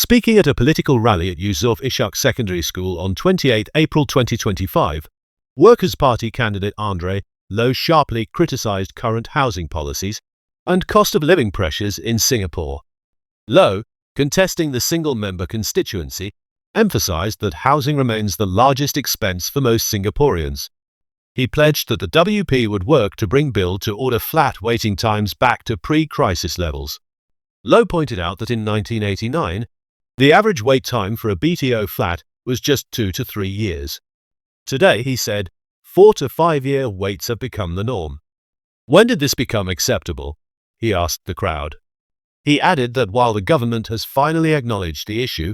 Speaking at a political rally at Yusuf Ishak Secondary School on 28 April 2025, Workers' Party candidate Andre Lo sharply criticized current housing policies and cost of living pressures in Singapore. Lo, contesting the single-member constituency, emphasized that housing remains the largest expense for most Singaporeans. He pledged that the WP would work to bring build-to-order flat waiting times back to pre-crisis levels. Lo pointed out that in 1989, the average wait time for a BTO flat was just 2 to 3 years. Today, he said, 4 to 5 year waits have become the norm. When did this become acceptable? He asked the crowd. He added that while the government has finally acknowledged the issue,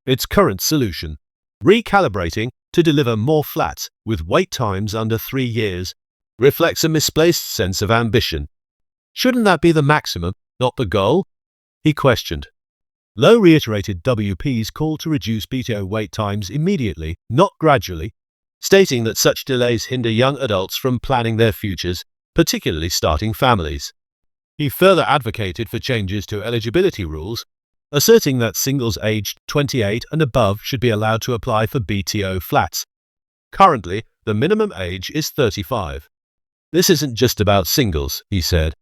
its current solution, recalibrating to deliver more flats with wait times under 3 years, reflects a misplaced sense of ambition. Shouldn't that be the maximum, not the goal? He questioned. Lo reiterated WP's call to reduce BTO wait times immediately, not gradually, stating that such delays hinder young adults from planning their futures, particularly starting families. He further advocated for changes to eligibility rules, asserting that singles aged 28 and above should be allowed to apply for BTO flats. Currently, the minimum age is 35. This isn't just about singles, he said.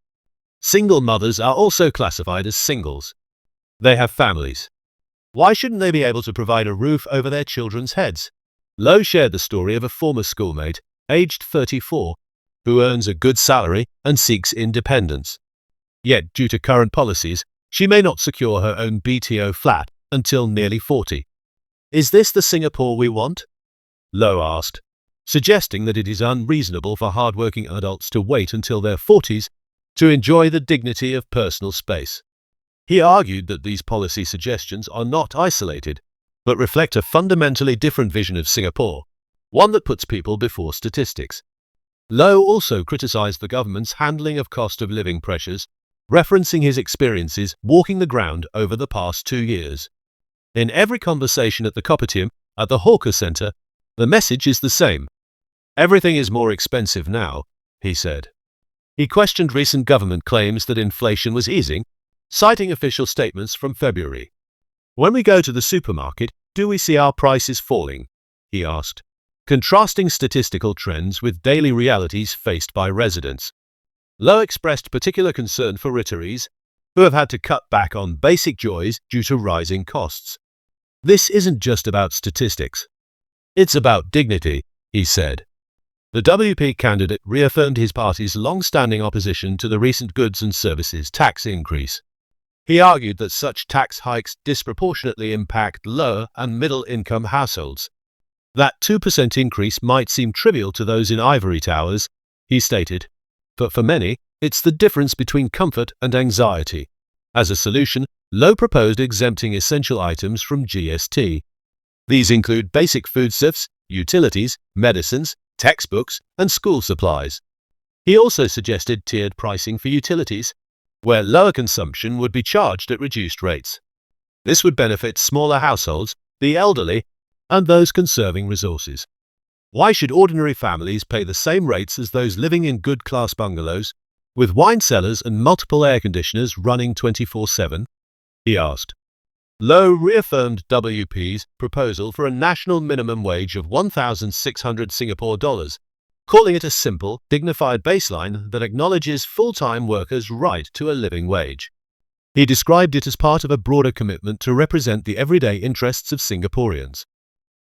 Single mothers are also classified as singles. They have families. Why shouldn't they be able to provide a roof over their children's heads? Lo shared the story of a former schoolmate, aged 34, who earns a good salary and seeks independence. Yet, due to current policies, she may not secure her own BTO flat until nearly 40. Is this the Singapore we want? Lo asked, suggesting that it is unreasonable for hard-working adults to wait until their 40s to enjoy the dignity of personal space. He argued that these policy suggestions are not isolated, but reflect a fundamentally different vision of Singapore, one that puts people before statistics. Lo also criticized the government's handling of cost of living pressures, referencing his experiences walking the ground over the past 2 years. In every conversation at the Kopitiam, at the Hawker Centre, the message is the same. Everything is more expensive now, he said. He questioned recent government claims that inflation was easing, citing official statements from February. When we go to the supermarket, do we see our prices falling? He asked, contrasting statistical trends with daily realities faced by residents. Lo expressed particular concern for retirees, who have had to cut back on basic joys due to rising costs. This isn't just about statistics. It's about dignity, he said. The WP candidate reaffirmed his party's long-standing opposition to the recent goods and services tax increase. He argued that such tax hikes disproportionately impact lower and middle-income households. That 2% increase might seem trivial to those in ivory towers, he stated, but for many, it's the difference between comfort and anxiety. As a solution, Lo proposed exempting essential items from GST. These include basic foodstuffs, utilities, medicines, textbooks, and school supplies. He also suggested tiered pricing for utilities, where lower consumption would be charged at reduced rates. This would benefit smaller households, the elderly, and those conserving resources. Why should ordinary families pay the same rates as those living in good-class bungalows, with wine cellars and multiple air conditioners running 24/7? He asked. Lo reaffirmed WP's proposal for a national minimum wage of 1,600 Singapore dollars, calling it a simple, dignified baseline that acknowledges full-time workers' right to a living wage. He described it as part of a broader commitment to represent the everyday interests of Singaporeans.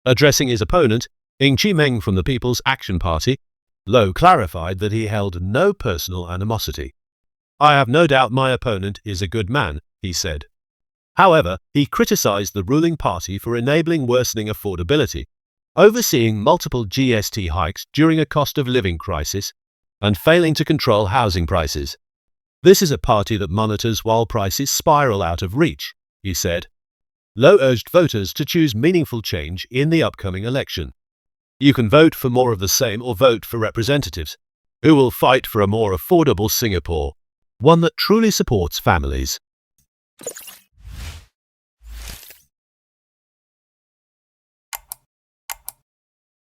Addressing his opponent, Ng Chee Meng from the People's Action Party, Lo clarified that he held no personal animosity. I have no doubt my opponent is a good man, he said. However, he criticized the ruling party for enabling worsening affordability, overseeing multiple GST hikes during a cost of living crisis, and failing to control housing prices. This is a party that monitors while prices spiral out of reach, he said. Lo urged voters to choose meaningful change in the upcoming election. You can vote for more of the same or vote for representatives who will fight for a more affordable Singapore, one that truly supports families.